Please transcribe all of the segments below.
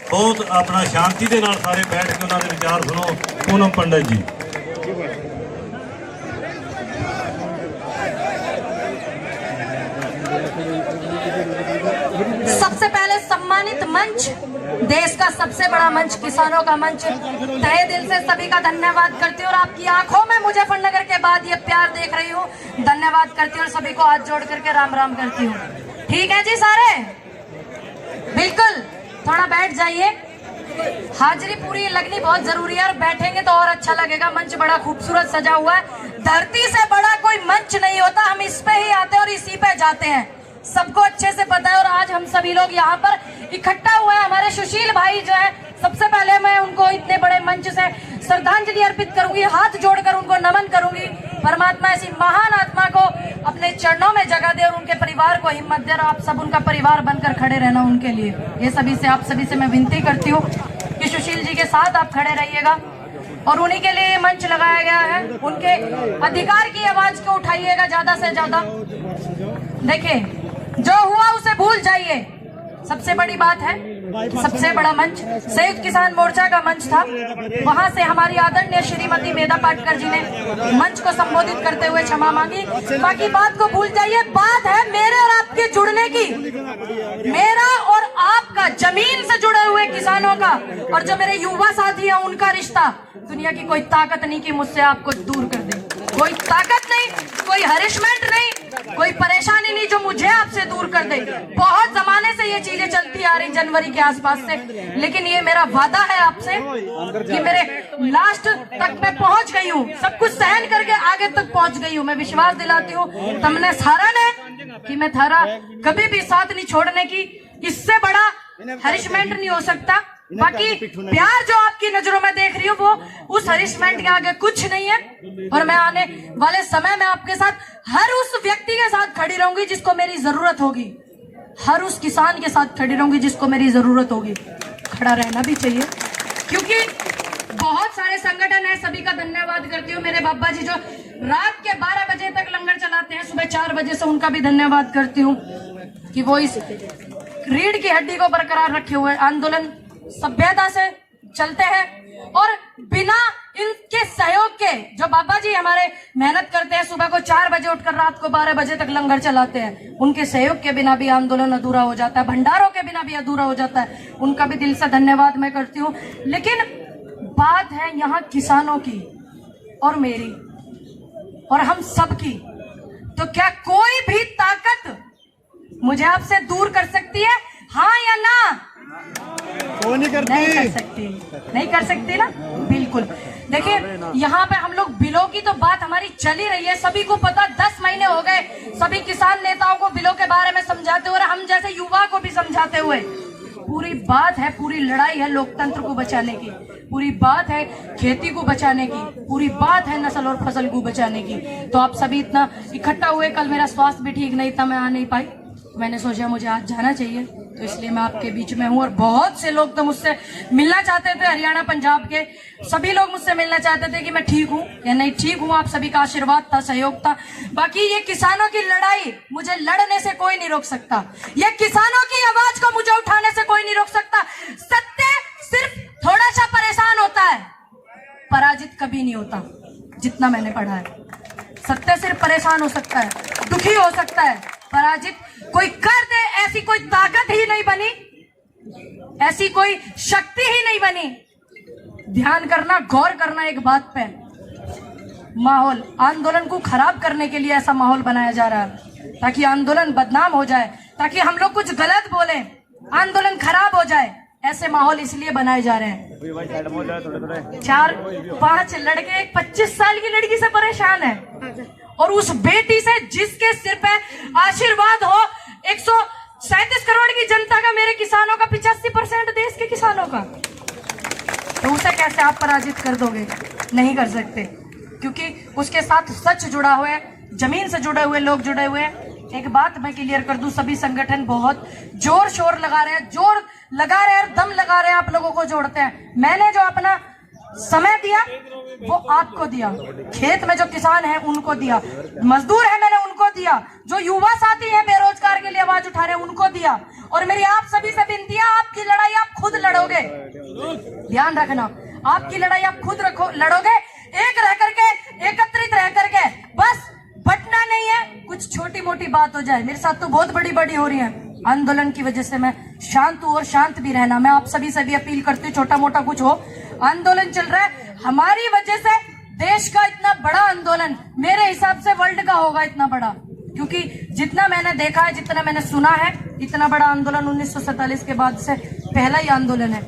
बहुत अपना शांति के नाल सारे बैठ के उन्होंने विचार सुनो। पूनम पंडित जी। सबसे पहले सम्मानित मंच, देश का सबसे बड़ा मंच, किसानों का मंच, तहे दिल से सभी का धन्यवाद करती हूँ। और आपकी आंखों में मुजफ्फरनगर के बाद ये प्यार देख रही हूँ, धन्यवाद करती हूँ और सभी को हाथ जोड़ करके राम राम करती हूँ। ठीक है जी सारे, बिल्कुल थोड़ा बैठ जाइए। हाजिरी पूरी लगनी बहुत जरूरी है और बैठेंगे तो और अच्छा लगेगा। मंच बड़ा खूबसूरत सजा हुआ है। धरती से बड़ा कोई मंच नहीं होता, हम इस पे ही आते हैं और इसी पे जाते हैं, सबको अच्छे से पता है। और आज हम सभी लोग यहाँ पर इकट्ठा हुए हैं। हमारे सुशील भाई जो है, सबसे पहले मैं उनको इतने बड़े मंच से श्रद्धांजलि अर्पित करूंगी, हाथ जोड़कर उनको नमन करूंगी। परमात्मा ऐसी महान आत्मा को अपने चरणों में जगह दे और उनके परिवार को हिम्मत दे और आप सब उनका परिवार बनकर खड़े रहना उनके लिए। ये सभी से, आप सभी से मैं विनती करती हूँ कि सुशील जी के साथ आप खड़े रहिएगा और उन्हीं के लिए मंच लगाया गया है। उनके अधिकार की आवाज को उठाइएगा ज्यादा से ज्यादा। देखिए, जो हुआ उसे भूल जाइए। सबसे बड़ी बात है, सबसे बड़ा मंच संयुक्त किसान मोर्चा का मंच था। वहां से हमारी आदरणीय श्रीमती मेधा पाटकर जी ने मंच को संबोधित करते हुए क्षमा मांगी। बाकी बात को भूल जाइए। बात है मेरे और आपके जुड़ने की, मेरा और आपका, जमीन से जुड़े हुए किसानों का। और जो मेरे युवा साथी हैं उनका रिश्ता। दुनिया की कोई ताकत नहीं कि मुझसे आपको दूर कर दे, कोई ताकत नहीं, कोई हरिशमेंट नहीं, कोई परेशानी नहीं जो मुझे आपसे दूर कर दे। बहुत जमाने से ये चीजें चलती आ रही, जनवरी के आसपास से, लेकिन ये मेरा वादा है आपसे कि मेरे लास्ट तक मैं पहुंच गई हूँ, सब कुछ सहन करके आगे तक पहुंच गई हूँ। मैं विश्वास दिलाती हूँ तुमने सारा ने कि मैं थारा कभी भी साथ नहीं छोड़ने की। इससे बड़ा हरिशमेंट नहीं हो सकता। बाकी प्यार जो आपकी नजरों में देख रही हूँ वो उस हरिशमेंट के आगे कुछ नहीं है। और मैं आने वाले समय में आपके साथ, हर उस व्यक्ति के साथ खड़ी रहूंगी जिसको मेरी जरूरत होगी, हर उस किसान के साथ खड़ी रहूंगी जिसको मेरी जरूरत होगी। खड़ा रहना भी चाहिए, क्योंकि बहुत सारे संगठन है, सभी का धन्यवाद करती हूँ। मेरे बाबा जी जो रात के 12 बजे तक लंगर चलाते हैं, सुबह 4 बजे से, उनका भी धन्यवाद करती हूँ कि वो इस रीढ़ की हड्डी को बरकरार रखे हुए आंदोलन सभ्यता से चलते हैं। और बिना इनके सहयोग के, जो बाबा जी हमारे मेहनत करते हैं, सुबह को 4 बजे उठकर रात को 12 बजे तक लंगर चलाते हैं, उनके सहयोग के बिना भी आंदोलन अधूरा हो जाता है, भंडारों के बिना भी अधूरा हो जाता है। उनका भी दिल से धन्यवाद मैं करती हूँ। लेकिन बात है यहाँ किसानों की और मेरी और हम सब की। तो क्या कोई भी ताकत मुझे आपसे दूर कर सकती है, हाँ या ना? नहीं करती, नहीं कर सकती, नहीं कर सकती ना, बिल्कुल। देखिए, यहाँ पे हम लोग बिलों की तो बात हमारी चल ही रही है, सभी को पता। 10 महीने हो गए सभी किसान नेताओं को बिलों के बारे में समझाते हुए, हम जैसे युवा को भी समझाते हुए। पूरी बात है, पूरी लड़ाई है लोकतंत्र को बचाने की, पूरी बात है खेती को बचाने की, पूरी बात है नस्ल और फसल को बचाने की। तो आप सभी इतना इकट्ठा हुए। कल मेरा स्वास्थ्य भी ठीक नहीं था, मैं आ नहीं पाई, मैंने सोचा मुझे आज जाना चाहिए, तो इसलिए मैं आपके बीच में हूँ। और बहुत से लोग तो मुझसे मिलना चाहते थे, हरियाणा पंजाब के सभी लोग मुझसे मिलना चाहते थे कि मैं ठीक हूँ या नहीं ठीक हूँ। आप सभी का आशीर्वाद था, सहयोग था। बाकी ये किसानों की लड़ाई मुझे लड़ने से कोई नहीं रोक सकता, ये किसानों की आवाज को मुझे उठाने से कोई नहीं रोक सकता। सत्य सिर्फ थोड़ा सा परेशान होता है, पराजित कभी नहीं होता, जितना मैंने पढ़ा है। सत्य सिर्फ परेशान हो सकता है, दुखी हो सकता है, पराजित कोई कर दे ऐसी कोई ताकत ही नहीं बनी, ऐसी कोई शक्ति ही नहीं बनी। ध्यान करना, गौर करना एक बात पे। माहौल, आंदोलन को खराब करने के लिए ऐसा माहौल बनाया जा रहा है ताकि आंदोलन बदनाम हो जाए, ताकि हम लोग कुछ गलत बोलें, आंदोलन खराब हो जाए। ऐसे माहौल इसलिए बनाए जा रहे हैं। 4-5 लड़के एक 25 साल की लड़की से परेशान है, और उस बेटी से जिसके सिर पे आशीर्वाद हो 137 करोड़ की जनता का, मेरे किसानों का, 85% देश के किसानों का, तो उसे कैसे आप पराजित कर दोगे? नहीं कर सकते, क्योंकि उसके साथ सच जुड़ा हुआ है, जमीन से जुड़े हुए लोग जुड़े हुए हैं। एक बात मैं क्लियर कर दूं, सभी संगठन बहुत जोर शोर लगा रहे हैं, जोर लगा रहे हैं और दम लगा रहे हैं, आप लोगों को जोड़ते हैं। मैंने जो अपना समय दिया वो आपको दिया, खेत में जो किसान है उनको दिया, मजदूर है मैंने उनको को दिया, जो युवा साथी हैं बेरोजगार के लिए आवाज उठा रहे हैं उनको दिया। और मेरी आप सभी से विनती है, आपकी लड़ाई आप खुद लड़ोगे, ध्यान रखना, आपकी लड़ाई आप खुद लड़ोगे, एक रह करके, एकत्रित रह करके, बस बटना नहीं है, कुछ छोटी मोटी बात हो जाए। मेरे साथ तो बहुत बड़ी बड़ी हो रही है, आंदोलन की वजह से मैं शांत हूँ और शांत भी रहना। मैं आप सभी से भी अपील करती हूँ, छोटा मोटा कुछ हो, आंदोलन चल रहा है हमारी वजह से, देश का इतना बड़ा आंदोलन मेरे हिसाब से वर्ल्ड का होगा इतना बड़ा, क्योंकि जितना मैंने देखा है, जितना मैंने सुना है, इतना बड़ा आंदोलन 1947 के बाद से पहला ही आंदोलन है।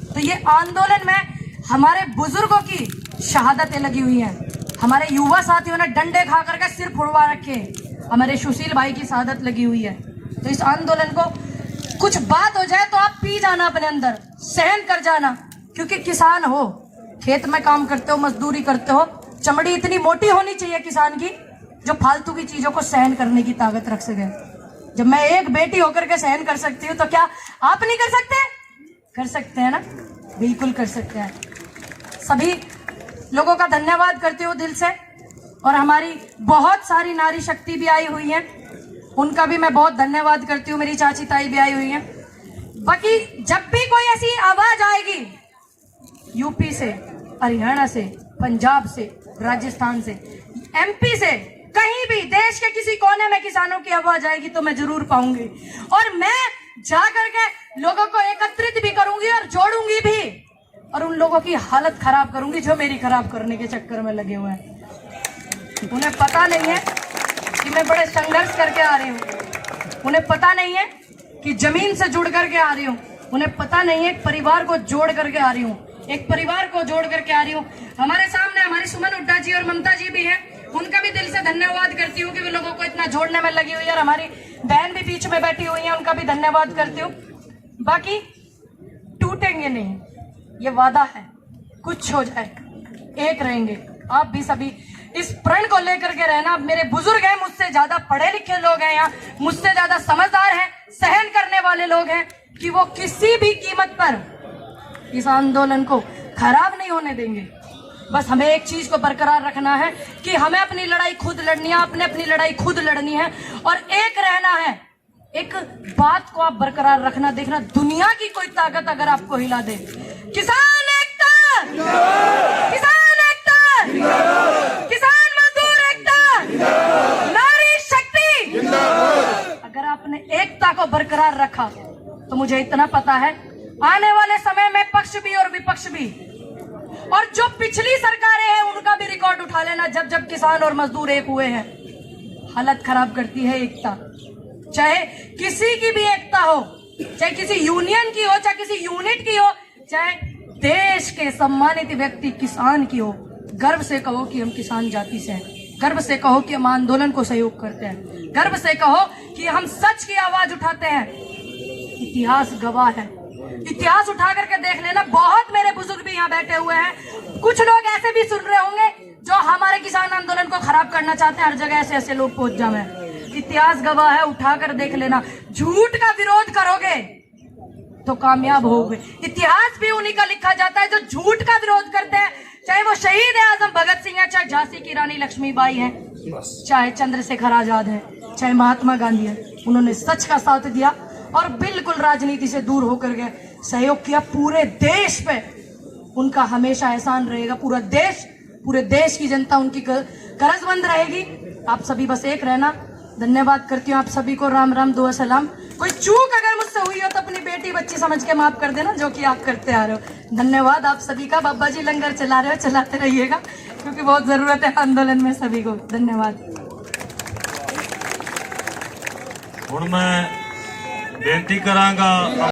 तो ये आंदोलन में हमारे बुजुर्गों की शहादतें लगी हुई हैं, हमारे युवा साथियों ने डंडे खा करके सिर फुड़वा रखे, हमारे सुशील भाई की शहादत लगी हुई है। तो इस आंदोलन को कुछ बात हो जाए तो आप पी जाना अपने अंदर, सहन कर जाना, क्योंकि किसान हो, खेत में काम करते हो, मजदूरी करते हो, चमड़ी इतनी मोटी होनी चाहिए किसान की जो फालतू की चीजों को सहन करने की ताकत रख सके। जब मैं एक बेटी होकर के सहन कर सकती हूँ तो क्या आप नहीं कर सकते? कर सकते हैं ना, बिल्कुल कर सकते हैं। सभी लोगों का धन्यवाद करती हूँ दिल से, और हमारी बहुत सारी नारी शक्ति भी आई हुई है, उनका भी मैं बहुत धन्यवाद करती हूँ। मेरी चाची ताई भी आई हुई है। बाकी जब भी कोई ऐसी आवाज आएगी यूपी से, हरियाणा से, पंजाब से, राजस्थान से, एमपी से, कहीं भी देश के किसी कोने में किसानों की आवाज आएगी तो मैं जरूर पाऊंगी, और मैं जाकर के लोगों को एकत्रित भी करूंगी और जोड़ूंगी भी, और उन लोगों की हालत खराब करूंगी जो मेरी खराब करने के चक्कर में लगे हुए हैं। उन्हें पता नहीं है कि मैं बड़े संघर्ष करके आ रही हूँ, उन्हें पता नहीं है कि जमीन से जुड़ करके आ रही हूँ, उन्हें पता नहीं है एक परिवार को जोड़ करके आ रही हूँ, एक परिवार को जोड़ करके आ रही हूँ। हमारे सामने हमारी सुमन हुड्डा जी और ममता जी भी हैं, उनका भी दिल से धन्यवाद करती हूँ कि वे लोगों को इतना जोड़ने में लगी हुई है, और हमारी बहन भी बीच में बैठी हुई है, उनका भी धन्यवाद करती हूँ। बाकी टूटेंगे नहीं, ये वादा है, कुछ हो जाए एक रहेंगे। आप भी सभी इस प्रण को लेकर के रहना। मेरे बुजुर्ग हैं, मुझसे ज्यादा पढ़े लिखे लोग हैं यहाँ, मुझसे ज्यादा समझदार हैं, सहन करने वाले लोग हैं, कि वो किसी भी कीमत पर इस आंदोलन को खराब नहीं होने देंगे। बस हमें एक चीज को बरकरार रखना है कि हमें अपनी लड़ाई खुद लड़नी है, आपने अपनी लड़ाई खुद लड़नी है, और एक रहना है। एक बात को आप बरकरार रखना, देखना दुनिया की कोई ताकत अगर आपको हिला दे, किसान एकता, किसान एकता, किसान मजदूर एकता, नारी शक्ति, अगर आपने एकता को बरकरार रखा तो मुझे इतना पता है आने वाले समय में पक्ष भी और विपक्ष भी, और जो पिछली सरकारें हैं उनका भी रिकॉर्ड उठा लेना, जब जब किसान और मजदूर एक हुए हैं। हालत खराब करती है एकता, चाहे किसी की भी एकता हो, चाहे किसी यूनियन की हो, चाहे किसी यूनिट की हो, चाहे देश के सम्मानित व्यक्ति किसान की हो। गर्व से कहो कि हम किसान जाति से हैं, गर्व से कहो कि हम आंदोलन को सहयोग करते हैं, गर्व से कहो कि हम सच की आवाज उठाते हैं। इतिहास गवाह है, इतिहास उठा करके देख लेना। बहुत मेरे बुजुर्ग भी यहाँ बैठे हुए हैं, कुछ लोग ऐसे भी सुन रहे होंगे जो हमारे किसान आंदोलन को खराब करना चाहते हैं, हर जगह ऐसे ऐसे लोग पहुंच जाए। इतिहास गवाह है, उठाकर देख लेना। झूठ का विरोध करोगे तो कामयाब होगे। इतिहास भी उन्हीं का लिखा जाता है जो झूठ का विरोध करते हैं, चाहे वो शहीद आजम भगत सिंह है, चाहे झांसी की रानी लक्ष्मीबाई है, चाहे चंद्रशेखर आजाद है, चाहे महात्मा गांधी है। उन्होंने सच का साथ दिया और बिल्कुल राजनीति से दूर होकर के सहयोग किया। पूरे देश पे उनका हमेशा एहसान रहेगा, पूरे देश की जनता उनकी कर्जमंद रहेगी। आप सभी बस एक रहना। धन्यवाद करती हूँ आप सभी को। राम राम, दुआ सलाम। कोई चूक अगर मुझसे हुई हो तो अपनी बेटी बच्ची समझ के माफ कर देना, जो कि आप करते आ रहे हो। धन्यवाद आप सभी का। बाबा जी लंगर चला रहे हो, चलाते रहिएगा, क्योंकि बहुत जरूरत है आंदोलन में सभी को। धन्यवाद। हुण मैं बेनती करांगा